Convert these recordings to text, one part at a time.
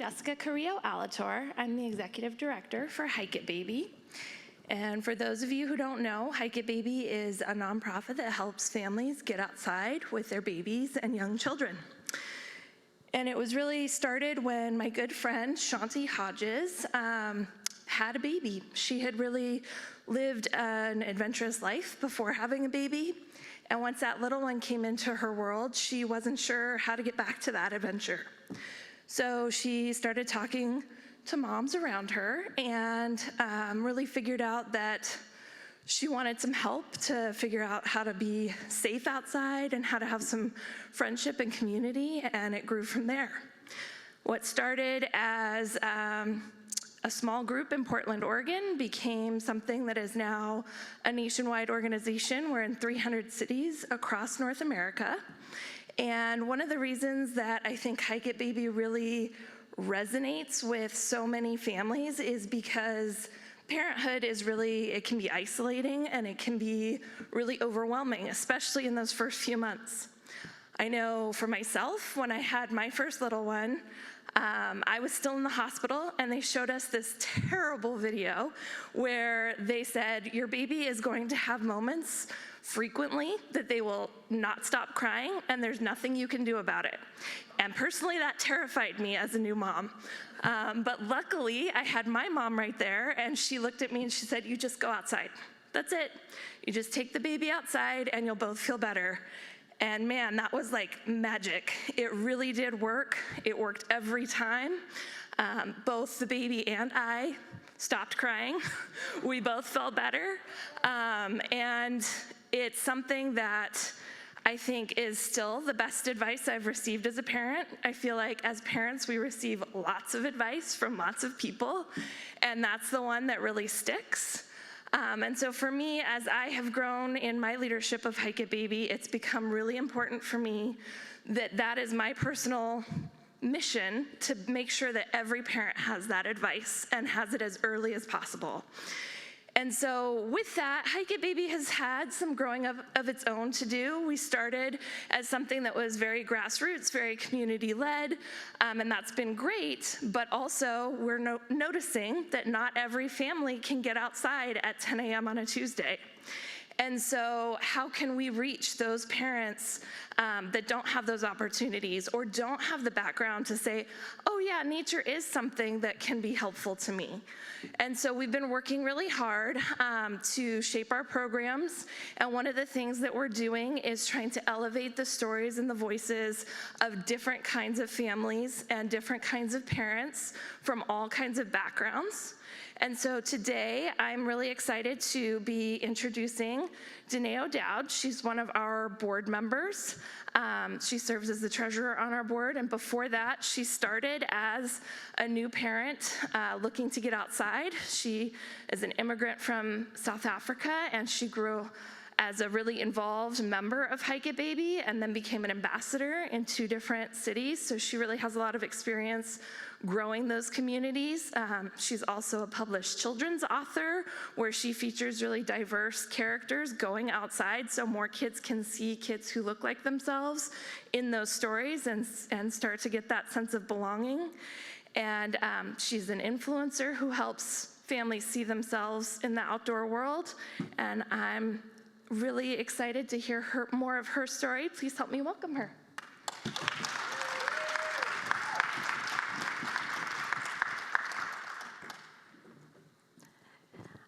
Jessica Carrillo-Alator. I'm the Executive Director for Hike It Baby. And for those of you who don't know, Hike It Baby is a nonprofit that helps families get outside with their babies and young children. And it was really started when my good friend, Shanti Hodges, had a baby. She had really lived an adventurous life before having a baby. And once that little one came into her world, she wasn't sure how to get back to that adventure. So she started talking to moms around her and really figured out that she wanted some help to figure out how to be safe outside and how to have some friendship and community, and it grew from there. What started as a small group in Portland, Oregon became something that is now a nationwide organization. We're in 300 cities across North America. And one of the reasons that I think Hike It Baby really resonates with so many families is because parenthood is really, it can be isolating and it can be really overwhelming, especially in those first few months. I know for myself, when I had my first little one, I was still in the hospital and they showed us this terrible video where they said, your baby is going to have moments frequently that they will not stop crying and there's nothing you can do about it. And personally, that terrified me as a new mom. But luckily, I had my mom right there and she looked at me and she said, you just go outside. That's it. You just take the baby outside and you'll both feel better. And man, that was like magic. It really did work. It worked every time. Both the baby and I stopped crying. We both felt better. And it's something that I think is still the best advice I've received as a parent. I feel like as parents, we receive lots of advice from lots of people, and that's the one that really sticks. And so for me, as I have grown in my leadership of Hike It Baby, it's become really important for me that that is my personal mission to make sure that every parent has that advice and has it as early as possible. And so with that, Hike It Baby has had some growing of its own to do. We started as something that was very grassroots, very community-led, and that's been great, but also we're noticing that not every family can get outside at 10 a.m. on a Tuesday. And so how can we reach those parents that don't have those opportunities or don't have the background to say, oh yeah, nature is something that can be helpful to me. And so we've been working really hard to shape our programs. And one of the things that we're doing is trying to elevate the stories and the voices of different kinds of families and different kinds of parents from all kinds of backgrounds. And so today, I'm really excited to be introducing Danae O'Dowd. She's one of our board members. She serves as the treasurer on our board, and before that, she started as a new parent looking to get outside. She is an immigrant from South Africa, and she grew as a really involved member of Hike It Baby and then became an ambassador in 2 different cities. So she really has a lot of experience growing those communities. She's also a published children's author where she features really diverse characters going outside so more kids can see kids who look like themselves in those stories and start to get that sense of belonging. And she's an influencer who helps families see themselves in the outdoor world. And I'm really excited to hear more of her story. Please help me welcome her.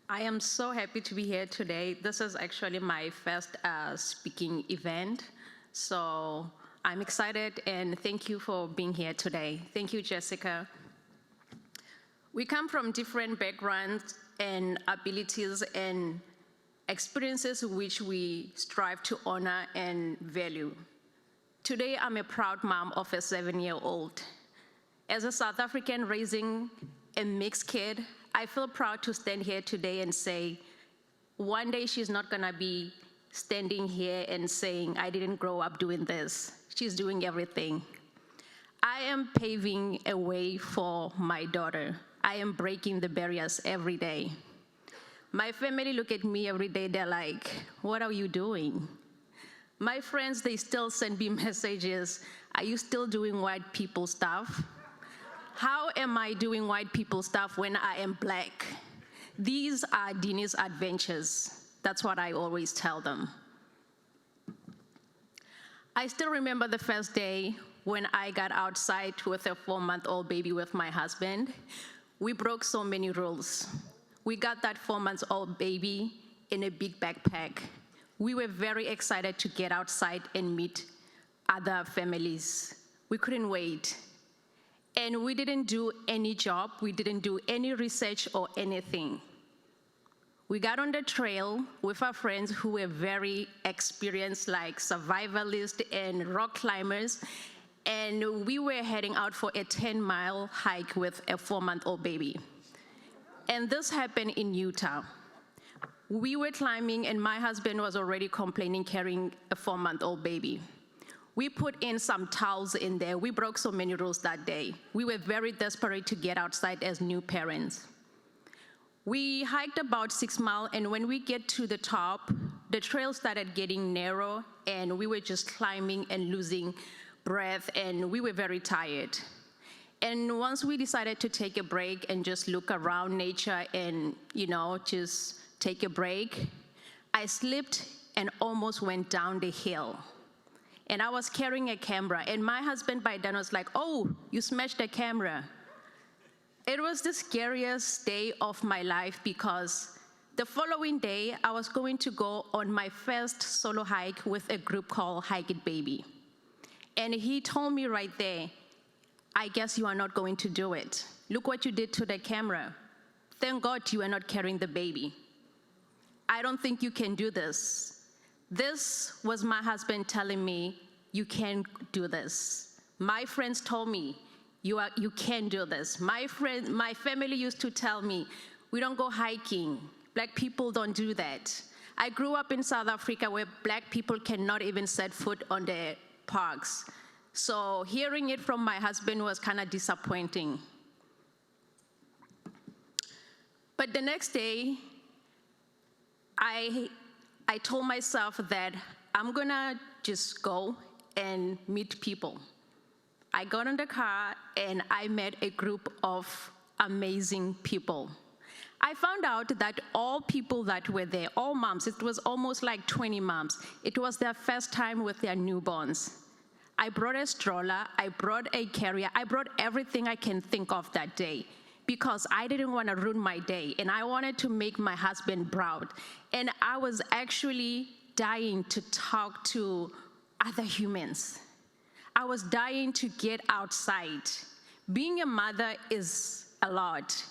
I am so happy to be here today. This is actually my first speaking event, so I'm excited and thank you for being here today. Thank you, Jessica. We come from different backgrounds and abilities and experiences which we strive to honor and value. Today, I'm a proud mom of a 7-year-old. As a South African raising a mixed kid, I feel proud to stand here today and say, one day she's not gonna be standing here and saying, I didn't grow up doing this. She's doing everything. I am paving a way for my daughter. I am breaking the barriers every day. My family look at me every day, they're like, what are you doing? My friends, they still send me messages, are you still doing white people stuff? How am I doing white people stuff when I am black? These are Dini's adventures. That's what I always tell them. I still remember the first day when I got outside with a 4-month-old baby with my husband. We broke so many rules. We got that 4-month-old baby in a big backpack. We were very excited to get outside and meet other families. We couldn't wait. And we didn't do any job, we didn't do any research or anything. We got on the trail with our friends who were very experienced, like survivalists and rock climbers, and we were heading out for a 10-mile hike with a 4-month-old baby. And this happened in Utah. We were climbing, and my husband was already complaining carrying a 4-month-old baby. We put in some towels in there. We broke so many rules that day. We were very desperate to get outside as new parents. We hiked about 6 miles, and when we get to the top, the trail started getting narrow, and we were just climbing and losing breath, and we were very tired. And once we decided to take a break and just look around nature and, just take a break, I slipped and almost went down the hill. And I was carrying a camera, and my husband by then was like, "Oh, you smashed the camera." It was the scariest day of my life because the following day, I was going to go on my first solo hike with a group called Hike It Baby. And he told me right there, "I guess you are not going to do it. Look what you did to the camera. Thank God you are not carrying the baby. I don't think you can do this." This was my husband telling me, "You can't do this." My friends told me, you can't do this. My family used to tell me, "We don't go hiking. Black people don't do that." I grew up in South Africa where black people cannot even set foot on the parks. So hearing it from my husband was kind of disappointing. But the next day, I told myself that I'm gonna just go and meet people. I got in the car and I met a group of amazing people. I found out that all people that were there, all moms, it was almost like 20 moms, it was their first time with their newborns. I brought a stroller, I brought a carrier, I brought everything I can think of that day, because I didn't want to ruin my day, and I wanted to make my husband proud. And I was actually dying to talk to other humans. I was dying to get outside. Being a mother is a lot.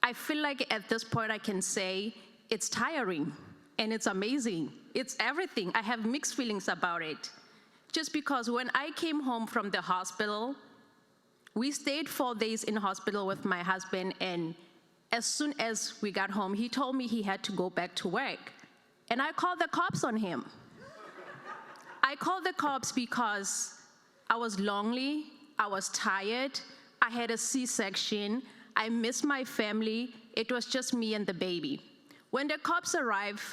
I feel like at this point I can say it's tiring and it's amazing. It's everything. I have mixed feelings about it. Just because when I came home from the hospital, we stayed 4 days in hospital with my husband, and as soon as we got home, he told me he had to go back to work. And I called the cops on him. I called the cops because I was lonely, I was tired, I had a C-section, I missed my family, it was just me and the baby. When the cops arrived,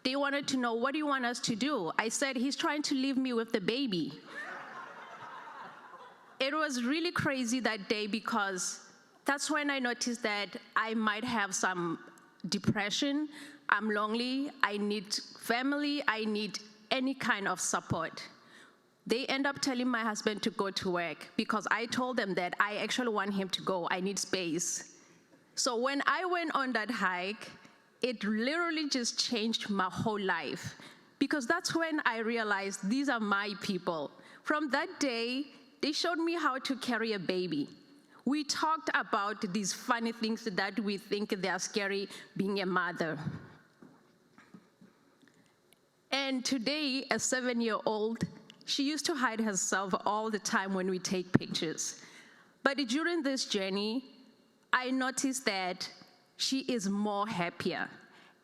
they wanted to know, "What do you want us to do?" I said, "He's trying to leave me with the baby." It was really crazy that day because that's when I noticed that I might have some depression. I'm lonely, I need family, I need any kind of support. They end up telling my husband to go to work because I told them that I actually want him to go, I need space. So when I went on that hike, it literally just changed my whole life because that's when I realized these are my people. From that day, they showed me how to carry a baby. We talked about these funny things that we think they are scary being a mother. And today, a 7-year-old, she used to hide herself all the time when we take pictures. But during this journey, I noticed that she is more happier.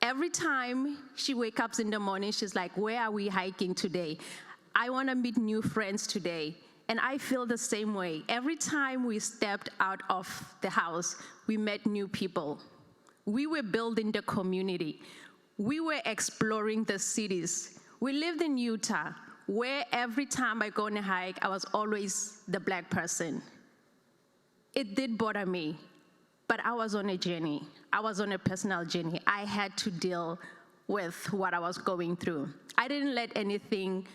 Every time she wakes up in the morning, she's like, "Where are we hiking today? I want to meet new friends today." And I feel the same way. Every time we stepped out of the house, we met new people. We were building the community. We were exploring the cities. We lived in Utah, where every time I go on a hike, I was always the black person. it did bother me, but I was on a journey. I was on a personal journey. I had to deal with what I was going through. I didn't let anything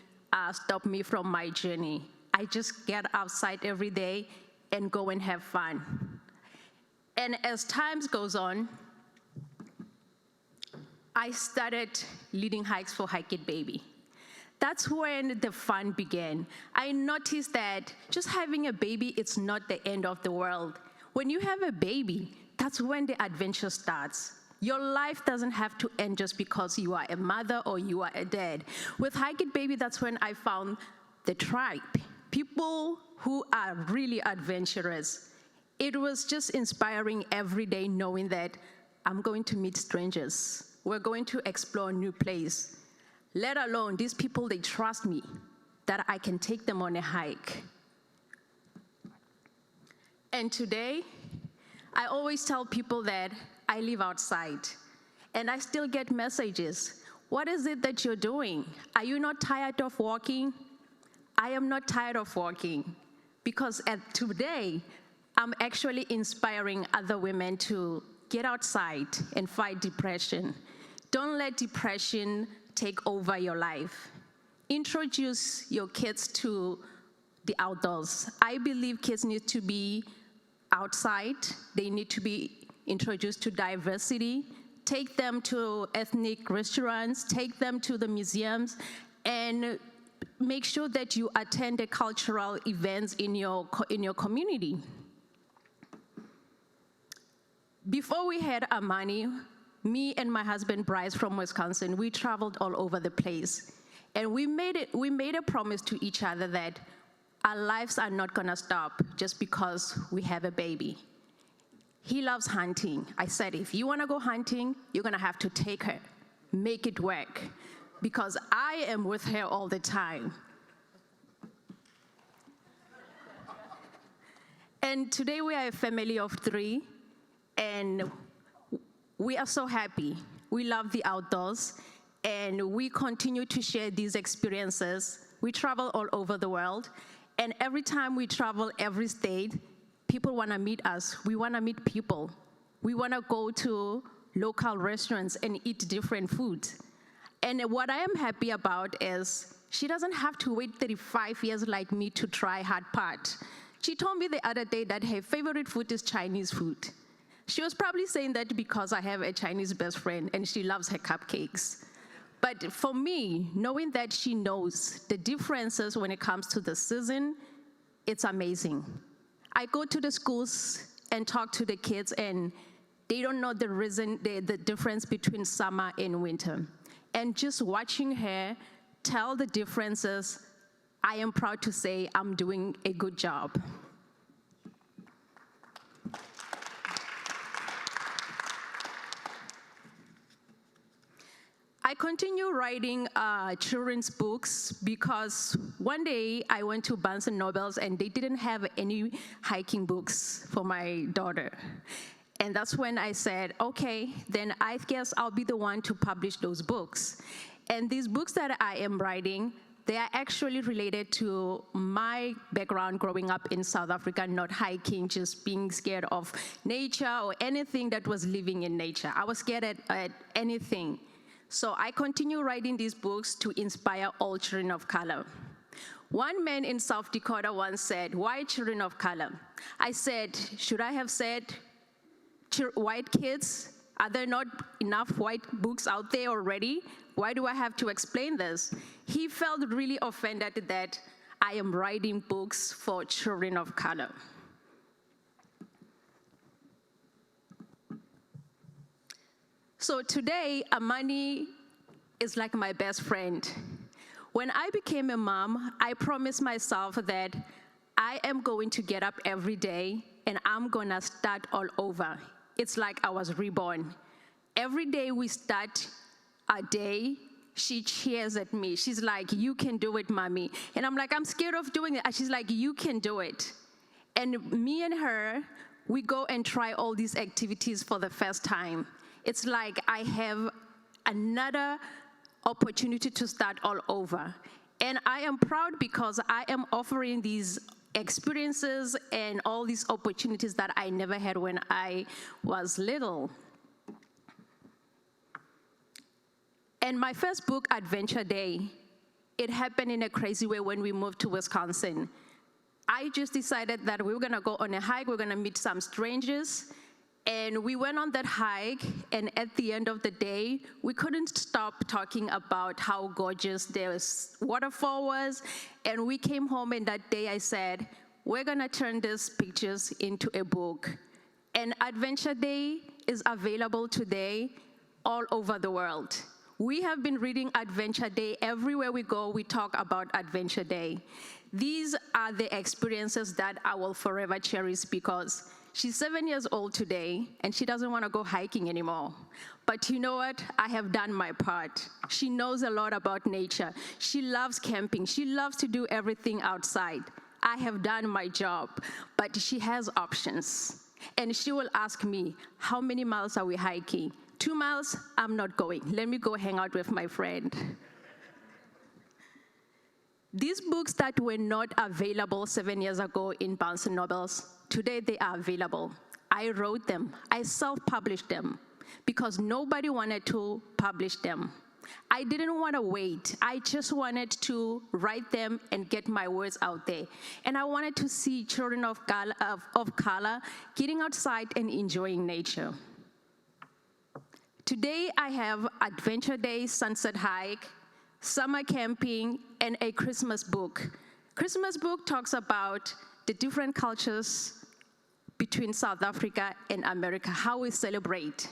stop me from my journey. I just get outside every day and go and have fun. And as time goes on, I started leading hikes for Hike It Baby. That's when the fun began. I noticed that just having a baby, it's not the end of the world. When you have a baby, that's when the adventure starts. Your life doesn't have to end just because you are a mother or you are a dad. With Hike It Baby, that's when I found the tribe, people who are really adventurous. It was just inspiring every day knowing that I'm going to meet strangers. We're going to explore a new place. Let alone these people, they trust me that I can take them on a hike. And today, I always tell people that I live outside, and I still get messages. What is it that you're doing? Are you not tired of walking? I am not tired of walking, because today, I'm actually inspiring other women to get outside and fight depression. Don't let depression take over your life. Introduce your kids to the outdoors. I believe kids need to be outside. They need to be introduced to diversity. Take them to ethnic restaurants, take them to the museums, and make sure that you attend the cultural events in your community. Before we had Amani, me and my husband Bryce from Wisconsin, we traveled all over the place. And we made a promise to each other that our lives are not gonna stop just because we have a baby. He loves hunting. I said, if you wanna go hunting, you're gonna have to take her, make it work, because I am with her all the time. And today we are a family of 3, and we are so happy. We love the outdoors, and we continue to share these experiences. We travel all over the world, and every time we travel every state, people want to meet us. We want to meet people. We want to go to local restaurants and eat different foods. And what I am happy about is she doesn't have to wait 35 years like me to try hot pot. She told me the other day that her favorite food is Chinese food. She was probably saying that because I have a Chinese best friend and she loves her cupcakes. But for me, knowing that she knows the differences when it comes to the season, it's amazing. I go to the schools and talk to the kids, and they don't know the difference between summer and winter. And just watching her tell the differences, I am proud to say I'm doing a good job. I continue writing children's books because one day I went to Barnes & Noble's and they didn't have any hiking books for my daughter. And that's when I said, okay, then I guess I'll be the one to publish those books. And these books that I am writing, they are actually related to my background growing up in South Africa, not hiking, just being scared of nature or anything that was living in nature. I was scared at anything. So I continue writing these books to inspire all children of color. One man in South Dakota once said, why children of color? I said, should I have said white kids? Are there not enough white books out there already? Why do I have to explain this? He felt really offended that I am writing books for children of color. So today, Amani is like my best friend. When I became a mom, I promised myself that I am going to get up every day and I'm gonna start all over. It's like I was reborn. Every day we start a day, she cheers at me. She's like, you can do it, mommy. And I'm like, I'm scared of doing it. And she's like, you can do it. And me and her, we go and try all these activities for the first time. It's like I have another opportunity to start all over. And I am proud because I am offering these experiences and all these opportunities that I never had when I was little. And my first book, Adventure Day, it happened in a crazy way when we moved to Wisconsin. I just decided that we were gonna go on a hike, we're gonna meet some strangers, and we went on that hike, and at the end of the day, we couldn't stop talking about how gorgeous this waterfall was, and we came home, and that day I said, we're gonna turn these pictures into a book. And Adventure Day is available today all over the world. We have been reading Adventure Day. Everywhere we go, we talk about Adventure Day. These are the experiences that I will forever cherish because she's 7 years old today and she doesn't want to go hiking anymore. But you know what? I have done my part. She knows a lot about nature. She loves camping. She loves to do everything outside. I have done my job, but she has options. And she will ask me, how many miles are we hiking? 2 miles, I'm not going. Let me go hang out with my friend. These books that were not available 7 years ago in Barnes & Nobles, today they are available. I wrote them. I self-published them because nobody wanted to publish them. I didn't want to wait. I just wanted to write them and get my words out there. And I wanted to see children of color getting outside and enjoying nature. Today, I have Adventure Day, Sunset Hike, Summer Camping, and a Christmas book. Christmas book talks about the different cultures between South Africa and America, how we celebrate.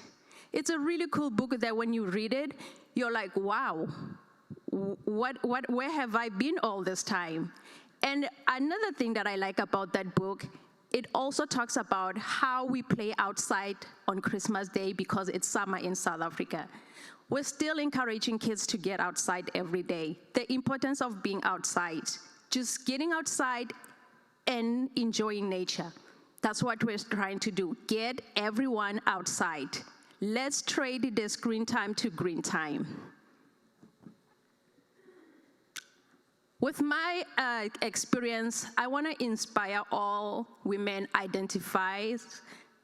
It's a really cool book that when you read it, you're like, wow, where have I been all this time? And another thing that I like about that book, it also talks about how we play outside on Christmas Day because it's summer in South Africa. We're still encouraging kids to get outside every day. The importance of being outside, just getting outside and enjoying nature. That's what we're trying to do, get everyone outside. Let's trade the screen time to green time. With my experience, I want to inspire all women identified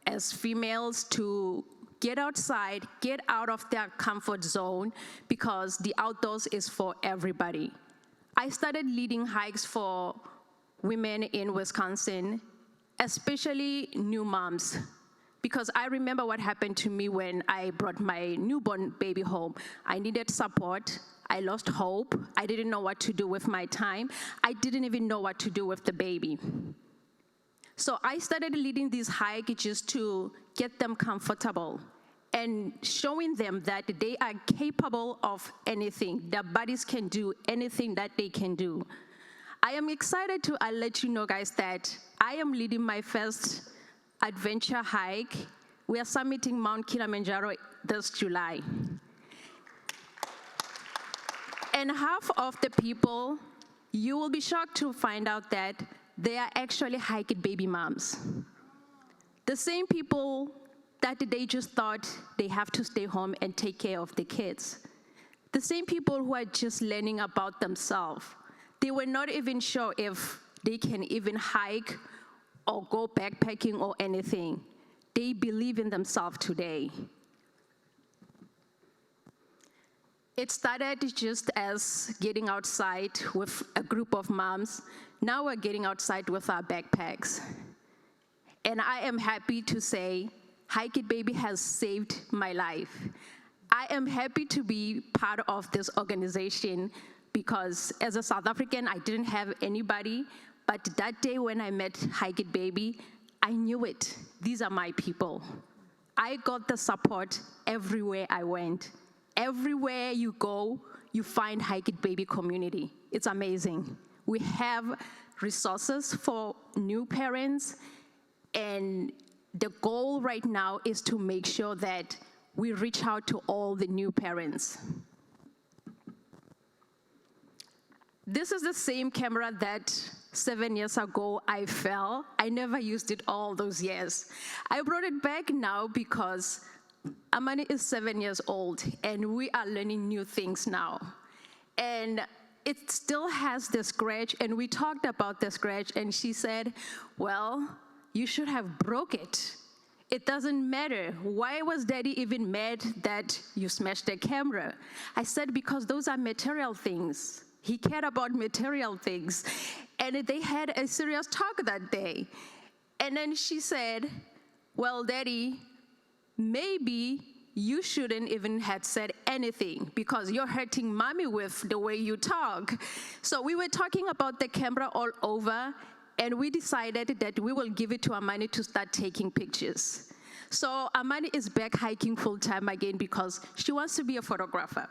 as females to get outside, get out of their comfort zone, because the outdoors is for everybody. I started leading hikes for women in Wisconsin, especially new moms, because I remember what happened to me when I brought my newborn baby home. I needed support. I lost hope. I didn't know what to do with my time. I didn't even know what to do with the baby. So I started leading these hikes just to get them comfortable and showing them that they are capable of anything. Their bodies can do anything that they can do. I am excited to let you know, guys, that I am leading my first adventure hike. We are summiting Mount Kilimanjaro this July. And half of the people, you will be shocked to find out that they are actually hiking baby moms. The same people that they just thought they have to stay home and take care of the kids. The same people who are just learning about themselves. They were not even sure if they can even hike or go backpacking or anything. They believe in themselves today. It started just as getting outside with a group of moms. Now we're getting outside with our backpacks. And I am happy to say, Hike It Baby has saved my life. I am happy to be part of this organization because as a South African, I didn't have anybody, but that day when I met Hike It Baby, I knew it. These are my people. I got the support everywhere I went. Everywhere you go, you find Hike It Baby community. It's amazing. We have resources for new parents, and the goal right now is to make sure that we reach out to all the new parents. This is the same camera that 7 years ago I fell. I never used it all those years. I brought it back now because Amani is 7 years old and we are learning new things now. And it still has the scratch, and we talked about the scratch, and she said, well, you should have broke it. It doesn't matter. Why was Daddy even mad that you smashed the camera? I said, because those are material things. He cared about material things. And they had a serious talk that day. And then she said, well, Daddy, maybe you shouldn't even have said anything because you're hurting Mommy with the way you talk. So we were talking about the camera all over, and we decided that we will give it to Amani to start taking pictures. So Amani is back hiking full-time again because she wants to be a photographer.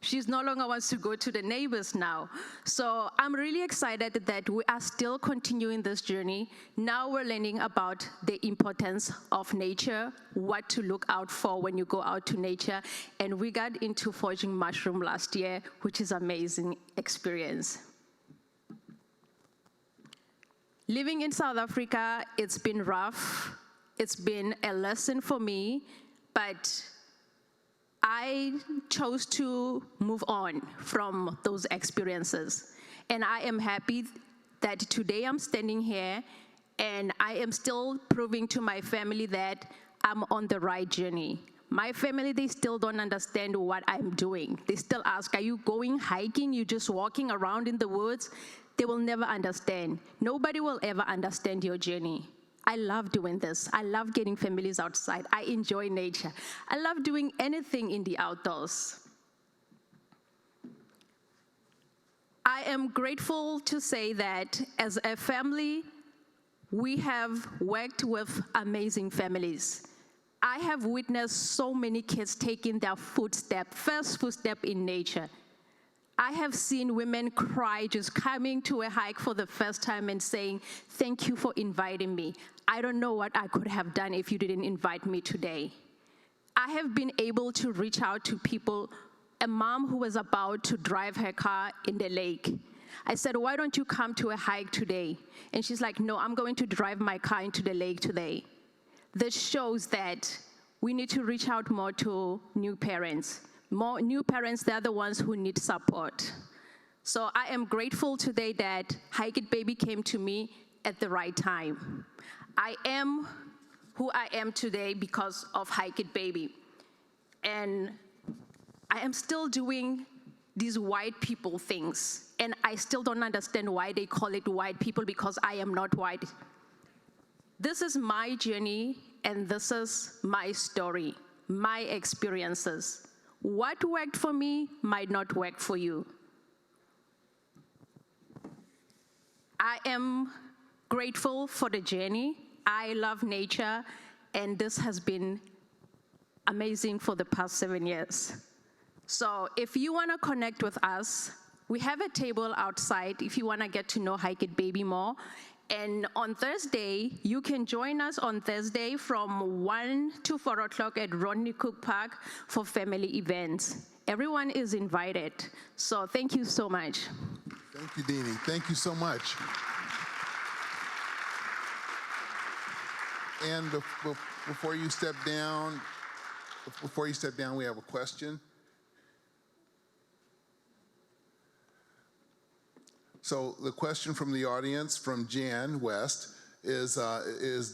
She's no longer wants to go to the neighbors now. So I'm really excited that we are still continuing this journey. Now we're learning about the importance of nature, what to look out for when you go out to nature. And we got into foraging mushroom last year, which is an amazing experience. Living in South Africa, it's been rough. It's been a lesson for me, but I chose to move on from those experiences. And I am happy that today I'm standing here and I am still proving to my family that I'm on the right journey. My family, they still don't understand what I'm doing. They still ask, are you going hiking? You just walking around in the woods? They will never understand. Nobody will ever understand your journey. I love doing this. I love getting families outside. I enjoy nature. I love doing anything in the outdoors. I am grateful to say that as a family, we have worked with amazing families. I have witnessed so many kids taking their first footstep in nature. I have seen women cry just coming to a hike for the first time and saying, thank you for inviting me. I don't know what I could have done if you didn't invite me today. I have been able to reach out to people, a mom who was about to drive her car in the lake. I said, why don't you come to a hike today? And she's like, no, I'm going to drive my car into the lake today. This shows that we need to reach out more to new parents. More new parents, they're the ones who need support. So I am grateful today that Hike It Baby came to me at the right time. I am who I am today because of Hike It Baby. And I am still doing these white people things. And I still don't understand why they call it white people because I am not white. This is my journey and this is my story, my experiences. What worked for me might not work for you. I am grateful for the journey. I love nature, and this has been amazing for the past 7 years. So if you want to connect with us, we have a table outside if you want to get to know Hike It Baby more. And on Thursday, you can join us on Thursday from 1 to 4 o'clock at Rodney Cook Park for family events. Everyone is invited. So thank you so much. Thank you, Deanie. Thank you so much. And before you step down, we have a question. So the question from the audience, from Jan West, is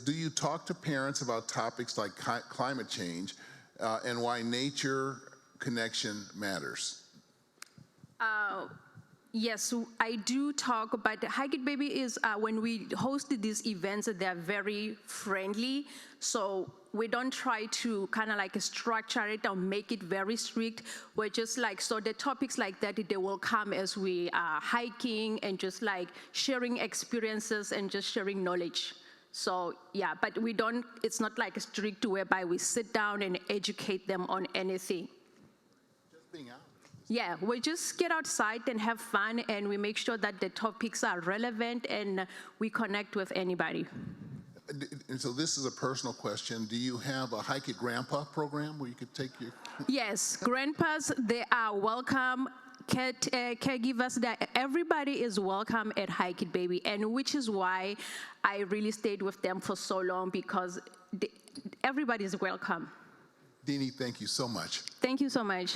do you talk to parents about topics like climate change and why nature connection matters? Yes, I do talk, but Hike It Baby is, when we host these events, they're very friendly. So we don't try to kind of like structure it or make it very strict. We're just like, so the topics like that, they will come as we are hiking and just like sharing experiences and just sharing knowledge. So yeah, but we don't, it's not like strict whereby we sit down and educate them on anything. Just being out. Yeah, we just get outside and have fun, and we make sure that the topics are relevant and we connect with anybody. And so this is a personal question. Do you have a Hike It Grandpa program where you could take your... Yes, grandpas, they are welcome. Caregivers, everybody is welcome at Hike It Baby, and which is why I really stayed with them for so long, because everybody is welcome. Deanie, thank you so much. Thank you so much.